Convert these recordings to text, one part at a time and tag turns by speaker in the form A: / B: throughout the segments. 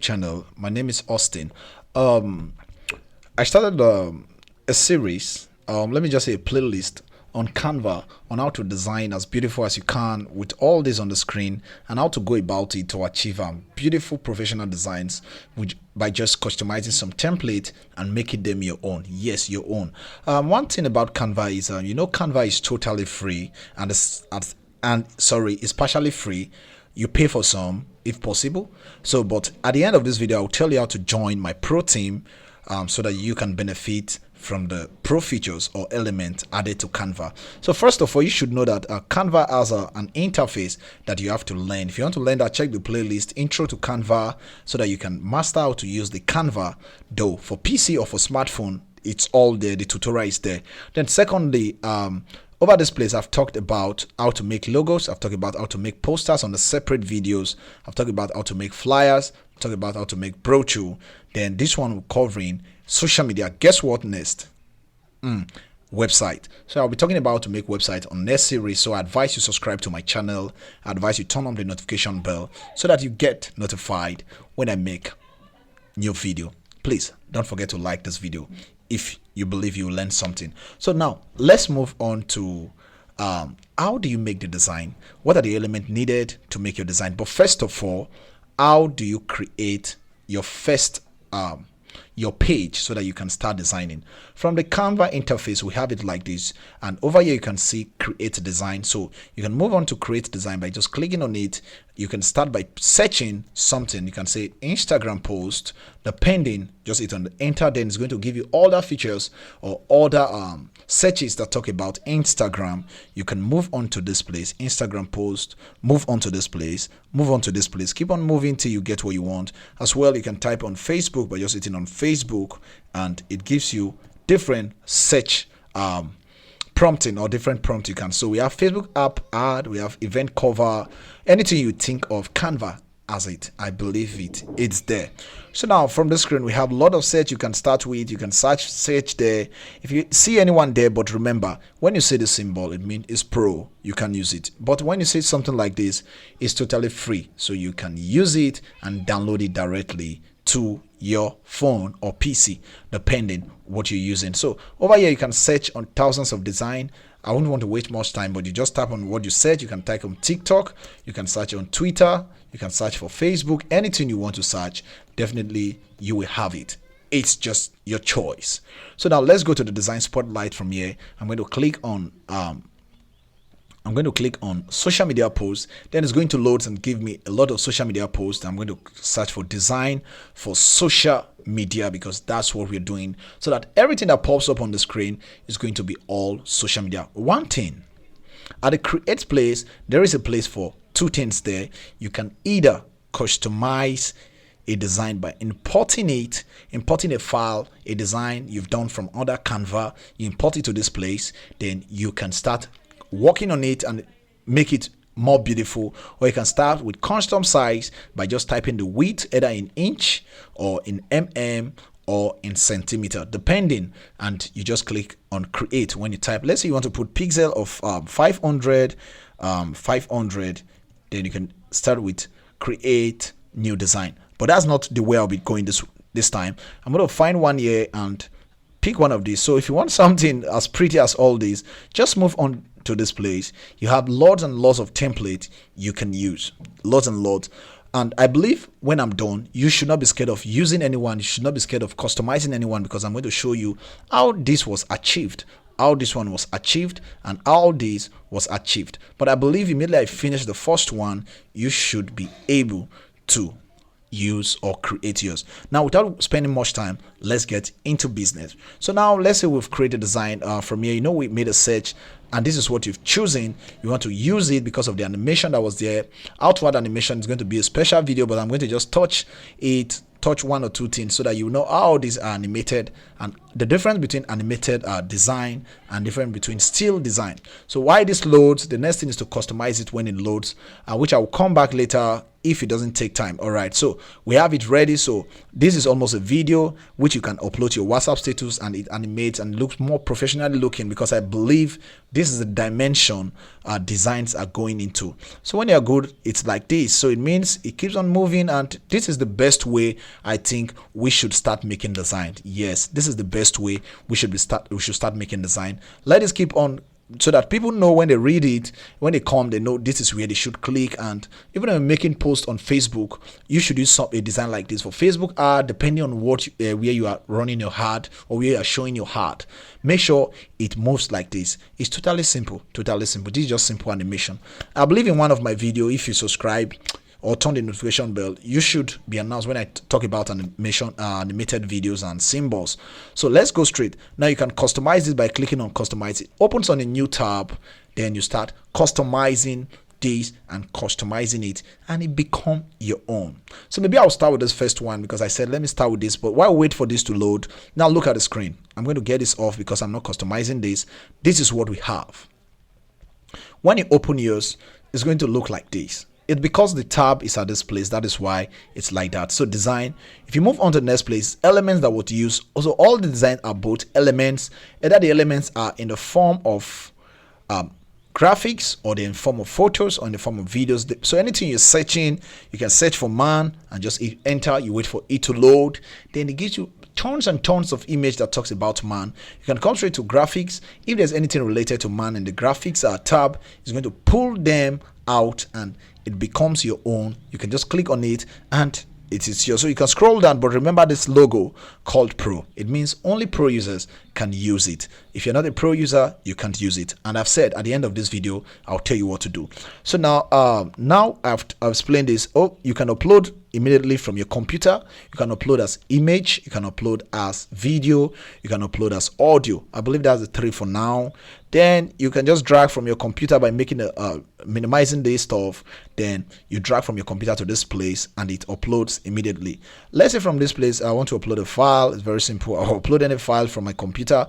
A: channel. My name is Austin. Um, I started a series, let me just say a playlist on Canva on how to design as beautiful as you can with all this on the screen and how to go about it to achieve beautiful professional designs by just customizing some template and making them your own. Yes, your own. One thing about Canva is, Canva is totally free and it's partially free. You pay for some if possible. So, but at the end of this video, I'll tell you how to join my pro team so that you can benefit from the pro features or element added to Canva. So first of all, you should know that Canva has an interface that you have to learn. If you want to learn that, check the playlist Intro to Canva so that you can master how to use the Canva. Though for PC or for smartphone, it's all there. The tutorial is there. Then secondly, over this place, I've talked about how to make logos. I've talked about how to make posters on the separate videos. I've talked about how to make flyers. I've talked about how to make brochure. Then this one will covering social media. Guess what next? Website. So I'll be talking about how to make website on next series. So I advise you subscribe to my channel. I advise you turn on the notification bell so that you get notified when I make new video. Please don't forget to like this video if you believe you learned something. So now let's move on to how do you make the design? What are the elements needed to make your design? But first of all, how do you create your first your page so that you can start designing? From the Canva interface, we have it like this, and over here you can see create design. So you can move on to create design by just clicking on it. You can start by searching something. You can say Instagram post, depending, just hit on the enter, then it's going to give you all the features or other searches that talk about Instagram. You can move on to this place, Instagram post, move on to this place, move on to this place, keep on moving till you get what you want. As well, you can type on Facebook by just hitting on Facebook, and it gives you different search prompting or different prompt you can. So we have Facebook app ad, we have event cover, anything you think of. Canva as it, I believe it's there. So now from the screen we have a lot of search you can start with. You can search there if you see anyone there, but remember, when you see the symbol, it means it's pro, you can use it. But when you see something like this, it's totally free, so you can use it and download it directly to your phone or PC, depending what you're using. So over here you can search on thousands of design. I wouldn't want to waste much time, but you just tap on what you search. You can type on TikTok, you can search on Twitter, you can search for Facebook, anything you want to search, definitely you will have it. It's just your choice. So now let's go to the design spotlight. From here I'm going to click on social media posts. Then it's going to load and give me a lot of social media posts. I'm going to search for design for social media because that's what we're doing, so that everything that pops up on the screen is going to be all social media. One thing, at the create place, there is a place for two things there. You can either customize a design by importing a file, a design you've done from other Canva, you import it to this place, then you can start working on it and make it more beautiful. Or you can start with custom size by just typing the width either in inch or in or in centimeter, depending, and you just click on create. When you type, let's say you want to put pixel of 500, then you can start with create new design. But that's not the way I'll be going this time. I'm going to find one here and pick one of these. So if you want something as pretty as all these, just move on to this place. You have lots and lots of templates you can use, lots and lots. And I believe when I'm done, you should not be scared of using anyone. You should not be scared of customizing anyone, because I'm going to show you how this was achieved, how this one was achieved, and how this was achieved. But I believe immediately I finish the first one, you should be able to use or create yours. Now, without spending much time, let's get into business. So now let's say we've created a design from here. We made a search and this is what you've chosen. You want to use it because of the animation that was there. How to add animation is going to be a special video, but I'm going to just touch one or two things so that you know how these are animated and the difference between animated design and difference between still design. So while this loads, the next thing is to customize it when it loads, which I will come back later if it doesn't take time. All right, so we have it ready. So this is almost a video which you can upload to your WhatsApp status, and it animates and looks more professionally looking, because I believe this is the dimension designs are going into. So when you're good, it's like this. So it means it keeps on moving, and this is the best way I think we should start making design. Yes, this is the best way we should start making design. Let us keep on, so that people know when they read it, when they come, they know this is where they should click. And even when making posts on Facebook, you should use a design like this. For Facebook ad, depending on what where you are running your ad or where you are showing your ad, make sure it moves like this. It's totally simple, totally simple. This is just simple animation. I believe in one of my videos, if you subscribe or turn the notification bell, you should be announced when I talk about animation, animated videos and symbols. So let's go straight. Now you can customize this by clicking on customize. It opens on a new tab. Then you start customizing this and customizing it, and it become your own. So maybe I'll start with this first one, because I said let me start with this. But while I wait for this to load, now look at the screen. I'm going to get this off because I'm not customizing this. This is what we have. When you open yours, it's going to look like this. It's because the tab is at this place, that is why it's like that. So design, if you move on to the next place, elements that would use. Also, all the design are both elements. Either the elements are in the form of graphics, or they're in form of photos, or in the form of videos. So anything you're searching, you can search for man and just enter. You wait for it to load. Then it gives you tons and tons of image that talks about man. You can come straight to graphics. If there's anything related to man in the graphics tab, it's going to pull them out and it becomes your own. You can just click on it and it is yours. So you can scroll down, but remember this logo called Pro. It means only Pro users can use it. If you're not a Pro user, you can't use it. And I've said at the end of this video, I'll tell you what to do. So now I've explained this. Oh, you can upload immediately from your computer. You can upload as image, you can upload as video, you can upload as audio. I believe that's the 3 for now. Then you can just drag from your computer by making minimizing this stuff. Then you drag from your computer to this place and it uploads immediately. Let's say from this place I want to upload a file. It's very simple. I'll upload any file from my computer.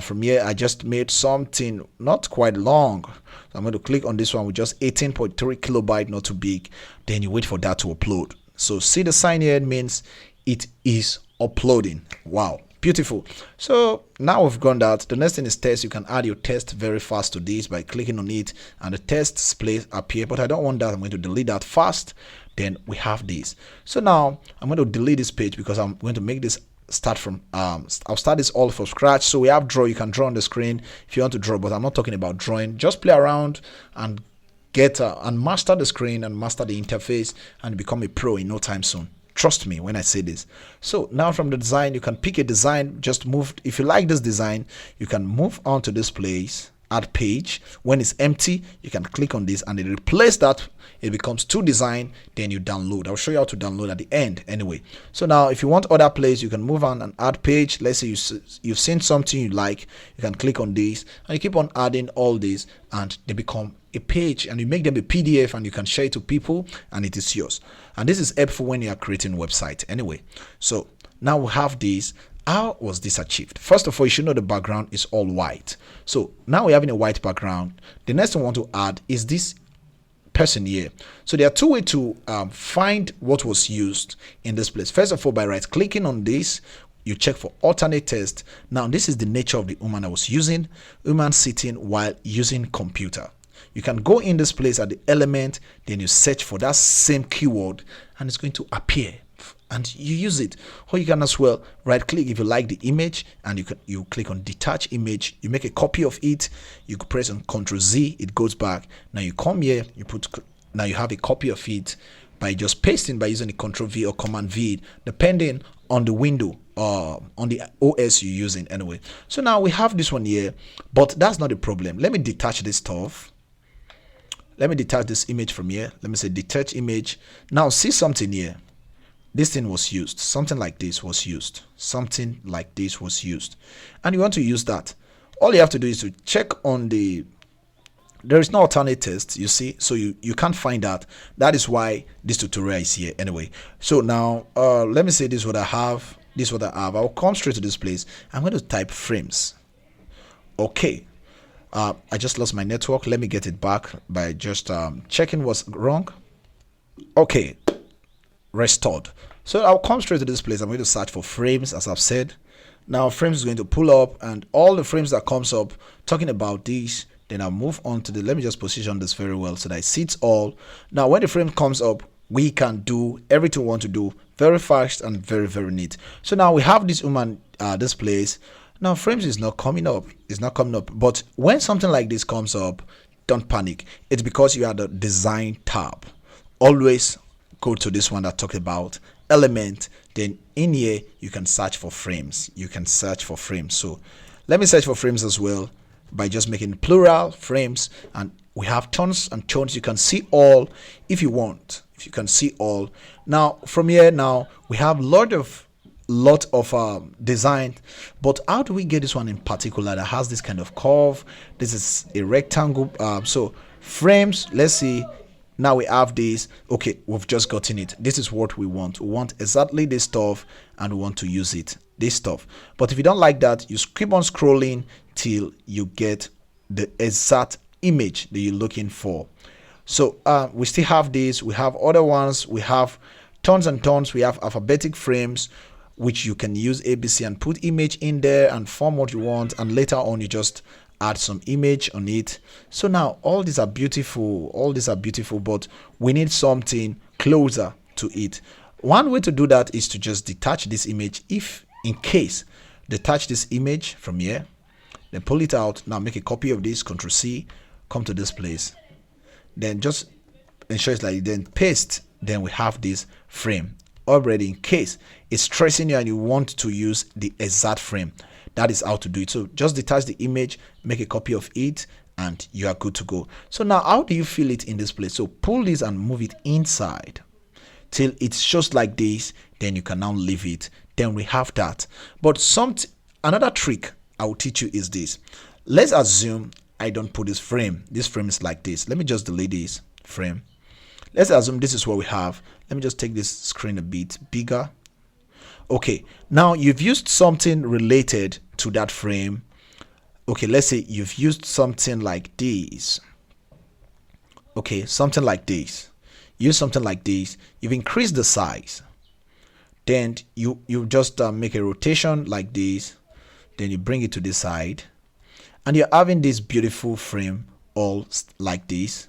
A: From here I just made something not quite long. So I'm going to click on this one with just 18.3 kilobyte, not too big. Then you wait for that to upload. So see the sign here, it means it is uploading. Wow, beautiful. So now we've gone that. The next thing is test. You can add your test very fast to this by clicking on it and the test place appear, but I don't want that. I'm going to delete that fast. Then we have this. So now I'm going to delete this page because I'm going to make this start from I'll start this all from scratch. So we have draw. You can draw on the screen if you want to draw, but I'm not talking about drawing. Just play around and get and master the screen and master the interface and become a pro in no time soon. Trust me when I say this. So now from the design, you can pick a design. Just move. If you like this design, you can move on to this place, add page. When it's empty, you can click on this and it replace that. It becomes to design. Then you download. I'll show you how to download at the end anyway. So now if you want other place, you can move on and add page. Let's say you've seen something you like, you can click on this and you keep on adding all these and they become a page, and you make them a PDF and you can share it to people and it is yours. And this is helpful when you are creating a website anyway. So now we have this. How was this achieved? First of all, you should know the background is all white. So now we're having a white background. The next thing I want to add is this person here. So there are two ways to find what was used in this place. First of all, by right clicking on this, you check for alternate text. Now this is the nature of the woman I was using. Woman sitting while using computer. You can go in this place at the element, then you search for that same keyword and it's going to appear and you use it. Or you can as well right click if you like the image and you click on detach image. You make a copy of it. You press on Ctrl Z, it goes back. Now you come here, now you have a copy of it by just pasting by using the Ctrl V or Command V, depending on the window on the OS you're using anyway. So now we have this one here, but that's not the problem. Let me detach this stuff. Let me detach this image from here. Let me say detach image. Now see something here. This thing was used. Something like this was used. Something like this was used. And you want to use that. All you have to do is to check on the, there is no alternate text, you see. So you can't find that. That is why this tutorial is here anyway. So now let me say this is what I have. This is what I have. I'll come straight to this place. I'm going to type frames. Okay. I just lost my network. Let me get it back by just checking what's wrong. Okay, restored. So I'll come straight to this place. I'm going to search for frames, as I've said. Now frames is going to pull up, and all the frames that comes up talking about this, then I'll move on to the, let me just position this very well so that it sits all. Now when the frame comes up, we can do everything we want to do very fast and very neat. So now we have this woman this place. Now frames is not coming up, it's not coming up. But when something like this comes up, don't panic. It's because you are the design tab. Always go to this one that talked about element. Then in here you can search for frames. So let me search for frames as well by just making plural frames, and we have tons and tons. You can see all if you want, if you can see all. Now from here, now we have lot of design, but how do we get this one in particular that has this kind of curve? This is a rectangle. So frames, let's see. Now we have this. Okay, we've just gotten it. This is what we want. We want exactly this stuff, and we want to use it, this stuff. But if you don't like that, you keep on scrolling till you get the exact image that you're looking for. So we still have this. We have other ones. We have tons and tons. We have alphabetic frames, which you can use ABC and put image in there and form what you want, and later on you just add some image on it. So now all these are beautiful, but we need something closer to it. One way to do that is to just detach this image. If in case, detach this image from here, then pull it out. Now make a copy of this, Ctrl C, come to this place, then just ensure it's like, then paste. Then we have this frame already. In case it's stressing you and you want to use the exact frame, that is how to do it. So just detach the image, make a copy of it, and you are good to go. So now how do you feel it in this place? So pull this and move it inside till it's just like this. Then you can now leave it. Then we have that. But another trick I will teach you is this. Let's assume I don't put this frame. This frame is like this. Let me just delete this frame. Let's assume this is what we have. Let me just take this screen a bit bigger. Okay, now you've used something related to that frame. Okay, let's say you've used something like this. Okay, something like this. Use something like this. You've increased the size. Then you just make a rotation like this. Then you bring it to this side, and you're having this beautiful frame all like this.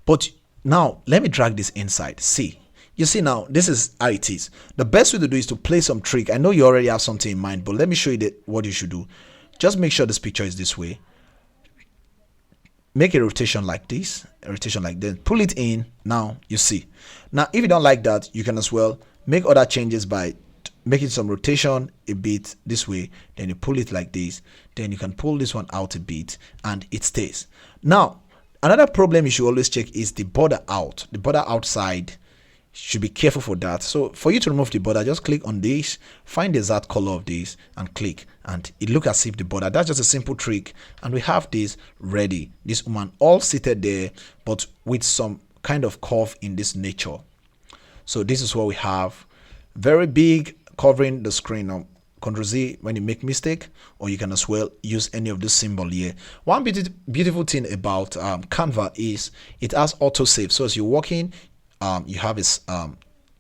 A: But now let me drag this inside. See. You see now, this is how it is. The best way to do is to play some trick. I know you already have something in mind, but let me show you what you should do. Just make sure this picture is this way. Make a rotation like this, a rotation like that. Pull it in. Now you see. Now, if you don't like that, you can as well make other changes by making some rotation a bit this way. Then you pull it like this. Then you can pull this one out a bit, and it stays. Now, another problem you should always check is the border out. The border outside. Should be careful for that. So for you to remove the border, just click on this, find the exact color of this, and click, and it looks as if the border. That's just a simple trick, and we have this ready. This woman all seated there, but with some kind of curve in this nature. So this is what we have. Very big, covering the screen. Now Ctrl Z when you make mistake, or you can as well use any of this symbol here. One beautiful thing about Canva is it has autosave. So as you're working, you have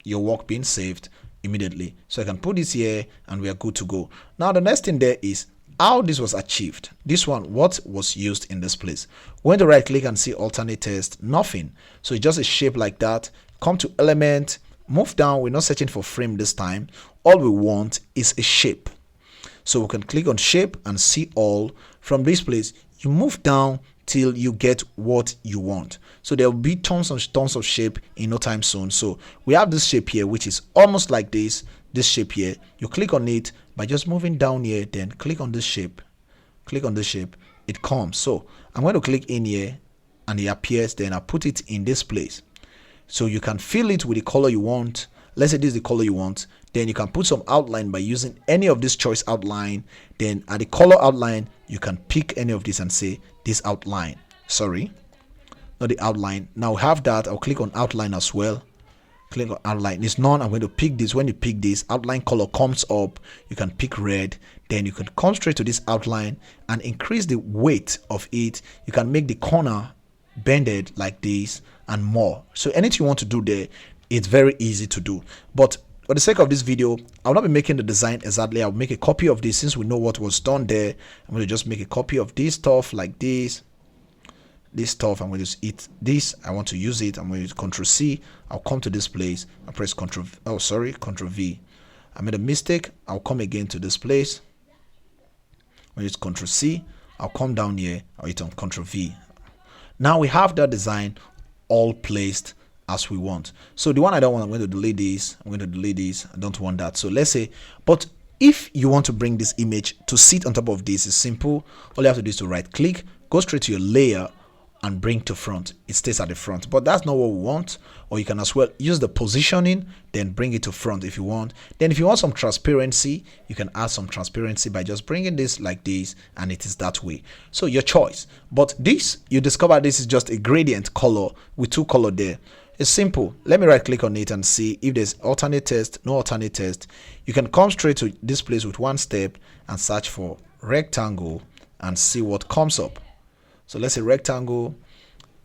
A: your work being saved immediately. So I can put this here, and we are good to go. Now the next thing there is how this was achieved. This one, what was used in this place. When to right click and see alternate text, nothing. So it's just a shape like that. Come to element, move down. We're not searching for frame this time. All we want is a shape. So we can click on shape and see all. From this place, you move down till you get what you want. So there will be tons of shape in no time soon. So we have this shape here, which is almost like this shape here. You click on it by just moving down here, then click on this shape, it comes. So I'm going to click in here, and it appears. Then I put it in this place, so you can fill it with the color you want. Let's say this is the color you want. Then you can put some outline by using any of this choice outline. Then at the color outline, you can pick any of this and say this outline. Sorry, not the outline. Now we have that. I'll click on outline as well. Click on outline. It's none. I'm going to pick this. When you pick this, outline color comes up. You can pick red. Then you can come straight to this outline and increase the weight of it. You can make the corner bended like this, and more. So anything you want to do there, it's very easy to do. But for the sake of this video, I'll not be making the design exactly. I'll make a copy of this since we know what was done there. I'm going to just make a copy of this stuff like this. This stuff, I'm going to just hit this. I want to use it. I'm going to use Ctrl C. I'll come to this place. I press Ctrl V. I made a mistake. I'll come again to this place. I'll use Ctrl C. I'll come down here. I'll hit on Ctrl V. Now we have that design all placed as we want. So the one I don't want, I'm going to delete this. I'm going to delete this. I don't want that. So let's say, but if you want to bring this image to sit on top of this, it's simple. All you have to do is to right click, go straight to your layer, and bring to front. It stays at the front, but that's not what we want. Or you can as well use the positioning, then bring it to front if you want. Then if you want some transparency, you can add some transparency by just bringing this like this, and it is that way. So your choice. But this, you discover this is just a gradient color with two color there. It's simple. Let me right click on it and see if there's alternate text, no alternate text. You can come straight to this place with one step and search for rectangle and see what comes up. So let's say rectangle.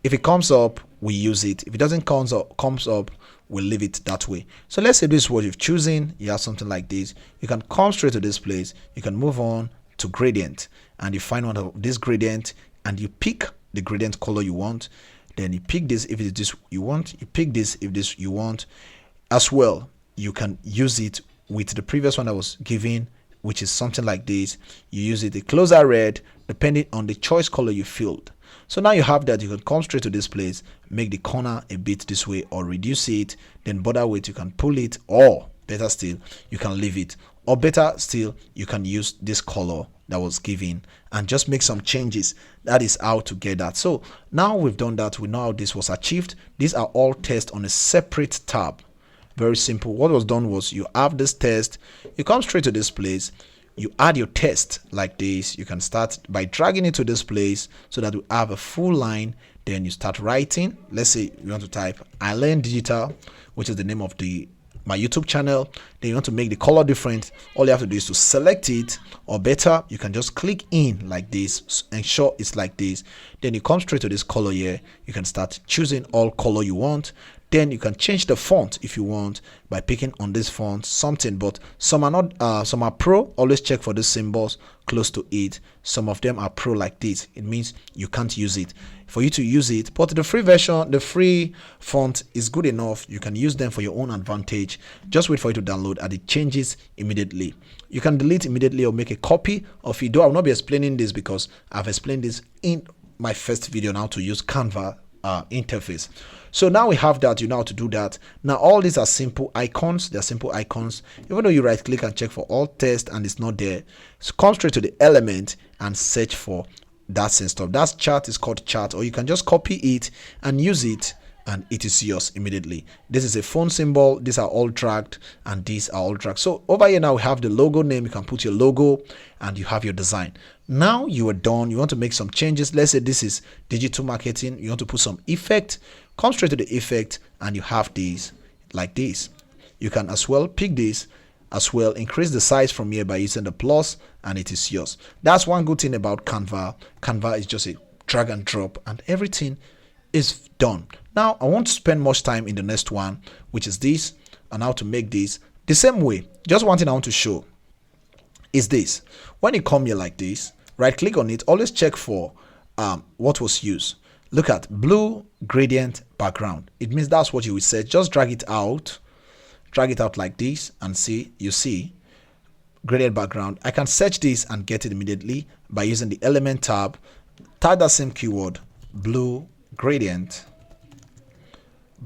A: If it comes up, we use it. If it doesn't comes up, we'll leave it that way. So let's say this is what you've chosen. You have something like this. You can come straight to this place. You can move on to gradient, and you find one of this gradient, and you pick the gradient color you want. Then you pick this if it's this you want. You pick this if this you want. As well, you can use it with the previous one I was giving, which is something like this. You use it a closer red depending on the choice color you filled. So now you have that. You can come straight to this place, make the corner a bit this way, or reduce it, then border weight, you can pull it, or better still, you can leave it, or better still, you can use this color that was given and just make some changes. That is how to get that. So now we've done that, we know how this was achieved. These are all tests on a separate tab. Very simple. What was done was you have this test, you come straight to this place, you add your test like this. You can start by dragging it to this place so that we have a full line. Then you start writing. Let's say you want to type I Learn Digital, which is the name of my YouTube channel. Then you want to make the color different. All you have to do is to select it, or better, you can just click in like this, ensure it's like this. Then you come straight to this color here. You can start choosing all color you want. Then you can change the font if you want by picking on this font something, but some are not, some are pro. Always check for the symbols close to it. Some of them are pro like this. It means you can't use it for you to use it, but the free version, the free font is good enough. You can use them for your own advantage. Just wait for it to download and it changes immediately. You can delete immediately or make a copy of it. Though I will not be explaining this because I've explained this in my first video on how to use Canva interface. So now we have that. You know how to do that. Now all these are simple icons. They're simple icons. Even though you right click and check for all text and it's not there, so come straight to the element and search for that same stuff. That chart is called chart, or you can just copy it and use it, and it is yours immediately. This is a phone symbol. These are all dragged, and these are all dragged. So over here now we have the logo name. You can put your logo and you have your design. Now you are done. You want to make some changes. Let's say this is digital marketing. You want to put some effect. Come straight to the effect and you have these like this. You can as well pick this as well, increase the size from here by using the plus, and it is yours. That's one good thing about Canva. Canva is just a drag and drop and everything is done. Now I won't spend much time in the next one, which is this, and how to make this the same way. Just one thing I want to show is this. When you come here like this, right click on it, always check for what was used. Look at blue gradient background. It means that's what you will set. Just drag it out like this, and see, you see gradient background. I can search this and get it immediately by using the element tab. Type that same keyword, blue gradient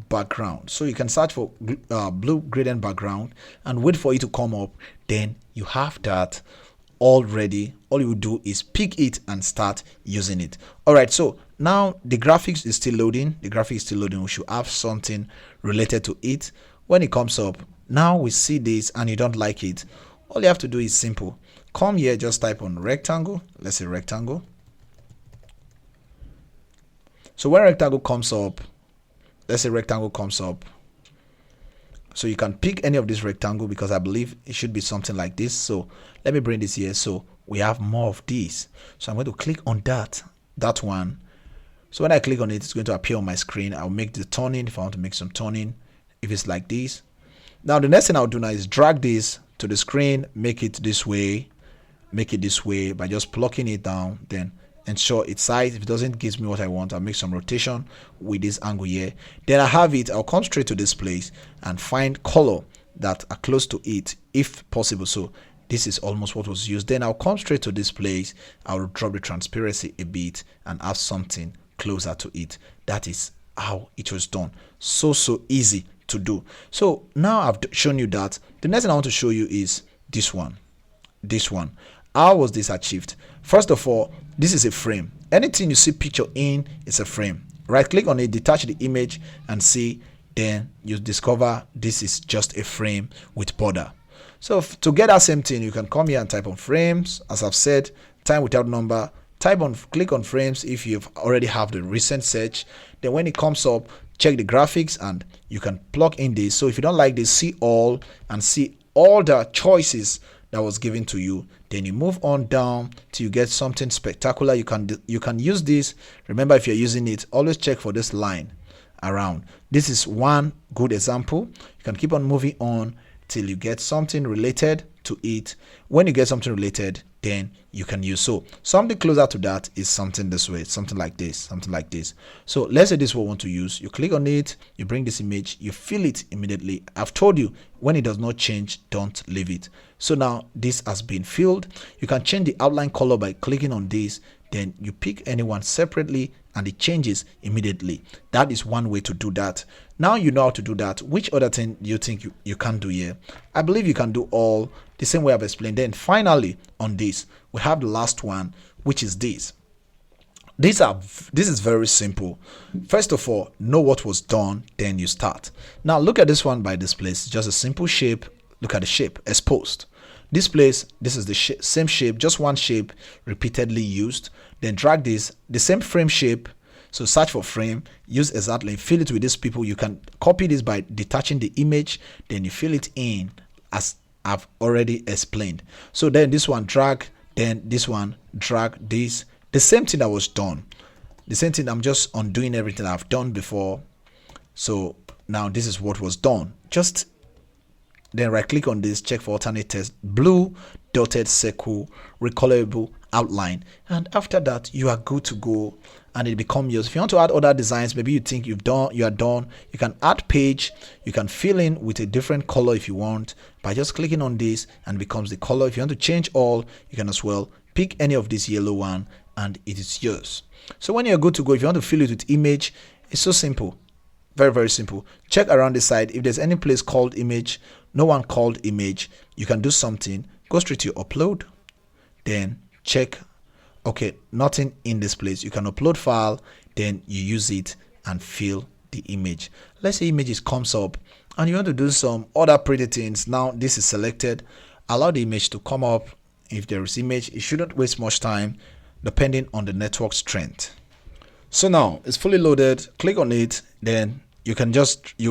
A: background. So you can search for blue gradient background and wait for it to come up. Then you have that already. All you do is pick it and start using it. All right, so now the graphics is still loading. The graphic is still loading. We should have something related to it. When it comes up, now we see this and you don't like it, all you have to do is simple. Come here, just type on rectangle. Let's say rectangle. So when rectangle comes up, let's say rectangle comes up. So you can pick any of this rectangle because I believe it should be something like this. So let me bring this here. So we have more of these. So I'm going to click on that one. So when I click on it, it's going to appear on my screen. I'll make the toning if I want to make some toning, if it's like this. Now the next thing I'll do now is drag this to the screen, make it this way by just plucking it down, then ensure its size. If it doesn't give me what I want, I'll make some rotation with this angle here. Then I have it, I'll come straight to this place and find color that are close to it if possible. So this is almost what was used. Then I'll come straight to this place, I'll drop the transparency a bit and have something closer to it. That is how it was done. So easy to do. So now I've shown you that. The next thing I want to show you is this one. How was this achieved? First of all, this is a frame. Anything you see picture in is a frame. Right click on it, detach the image and see, then you discover this is just a frame with border. So to get that same thing, you can come here and type on frames. As I've said, time without number, click on frames if you've already have the recent search. Then when it comes up, check the graphics and you can plug in this. So if you don't like this, see all and see all the choices that was given to you. Then you move on down till you get something spectacular. You can use this. Remember, if you're using it, always check for this line around. This is one good example. You can keep on moving on till you get something related to it. When you get something related, then you can use. So something closer to that is something this way, something like this, something like this. So let's say this is what we want to use. You click on it, you bring this image, you fill it immediately. I've told you, when it does not change, don't leave it. So now this has been filled. You can change the outline color by clicking on this. Then you pick anyone separately and it changes immediately. That is one way to do that. Now you know how to do that. Which other thing do you think you can do here? I believe you can do all the same way I've explained. Then finally on this, we have the last one, which is this. This is very simple. First of all, know what was done, then you start. Now look at this one by this place. It's just a simple shape. Look at the shape, exposed. This place, this is the same shape, just one shape repeatedly used. Then drag this, the same frame shape. So search for frame, use exactly, fill it with these people. You can copy this by detaching the image, then you fill it in as I've already explained. So then this one drag, then this one drag this. The same thing that was done. The same thing, I'm just undoing everything I've done before. So now this is what was done. Just then right click on this, check for alternate text, blue dotted circle, recolorable outline, and after that you are good to go and it becomes yours. If you want to add other designs, maybe you think you are done, you can add page, you can fill in with a different color if you want by just clicking on this and it becomes the color. If you want to change all, you can as well pick any of this yellow one and it is yours. So when you're good to go, if you want to fill it with image, it's so simple. Very simple. Check around the side. If there's any place called image, no one called image, you can do something. Go straight to your upload. Then check. Okay, nothing in this place. You can upload file. Then you use it and fill the image. Let's say images comes up and you want to do some other pretty things. Now this is selected. Allow the image to come up. If there is image, it shouldn't waste much time depending on the network strength. So now it's fully loaded. Click on it, then you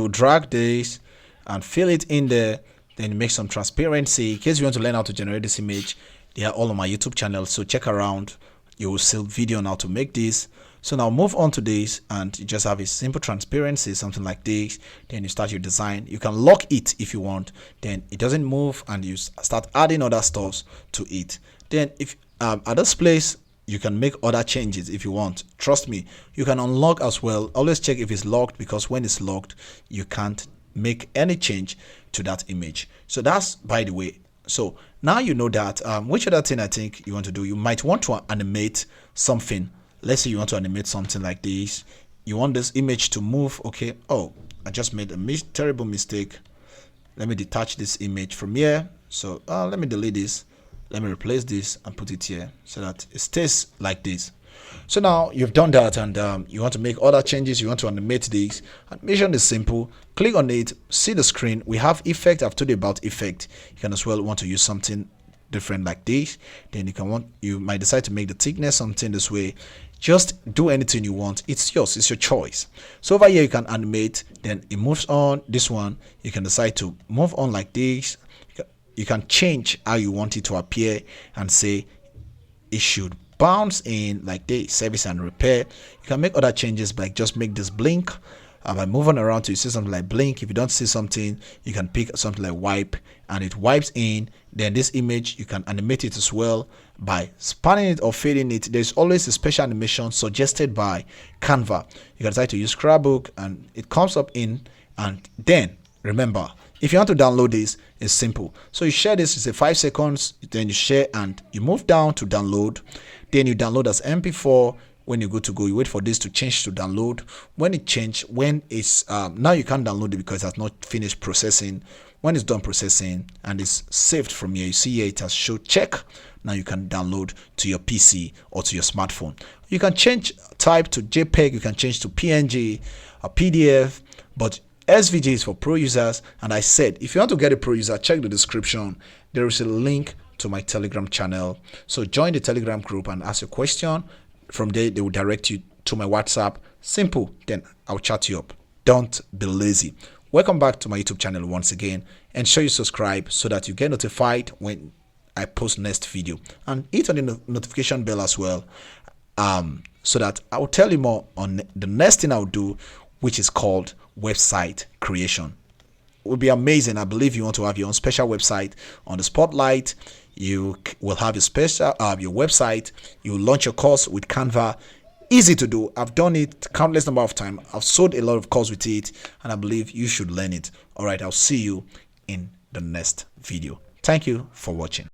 A: drag this and fill it in there. Then make some transparency. In case you want to learn how to generate this image, they are all on my YouTube channel, so check around. You will see video on how to make this. So now move on to this and you just have a simple transparency, something like this. Then you start your design. You can lock it if you want, then it doesn't move and you start adding other stuff to it. Then if at this place, you can make other changes if you want. Trust me, you can unlock as well. Always check if it's locked, because when it's locked, you can't make any change to that image. So that's by the way. So now you know that. Which other thing I think you want to do? You might want to animate something. Let's say you want to animate something like this. You want this image to move. Okay. Oh, I just made a terrible mistake. Let me detach this image from here. So let me delete this. Let me replace this and put it here so that it stays like this. So now you've done that and you want to make other changes. You want to animate this. Animation is simple. Click on it. See the screen. We have effect. I've told you about effect. You can as well want to use something different like this. Then you might decide to make the thickness something this way. Just do anything you want. It's yours. It's your choice. So over here you can animate. Then it moves on. This one you can decide to move on like this. You can change how you want it to appear and say it should bounce in like the service and repair. You can make other changes, like just make this blink. By moving around to, you see something like blink. If you don't see something, you can pick something like wipe, and it wipes in. Then this image, you can animate it as well by spanning it or fading it. There's always a special animation suggested by Canva. You can try to use Scrapbook and it comes up in. And then remember, if you want to download this, it's simple. So you share this, it's a 5 seconds, then you share and you move down to download. Then you download as MP4. When you go to you wait for this to change to download. When it change, when it's now you can't download it because it has not finished processing. When it's done processing and it's saved from here, you see here it has show check. Now you can download to your PC or to your smartphone. You can change type to JPEG, you can change to PNG or PDF, but SVG is for pro users. And I said, if you want to get a pro user, check the description. There is a link to my Telegram channel. So join the Telegram group and ask a question. From there, they will direct you to my WhatsApp. Simple. Then I'll chat you up. Don't be lazy. Welcome back to my YouTube channel once again. Ensure you subscribe so that you get notified when I post next video. And hit on the notification bell as well, so that I will tell you more on the next thing I'll do, which is called website creation. It would be amazing. I believe you want to have your own special website on the spotlight. You will have a special your website. You will launch your course with Canva. Easy to do. I've done it countless number of times. I've sold a lot of courses with it, and I believe you should learn it. All right, I'll see you in the next video. Thank you for watching.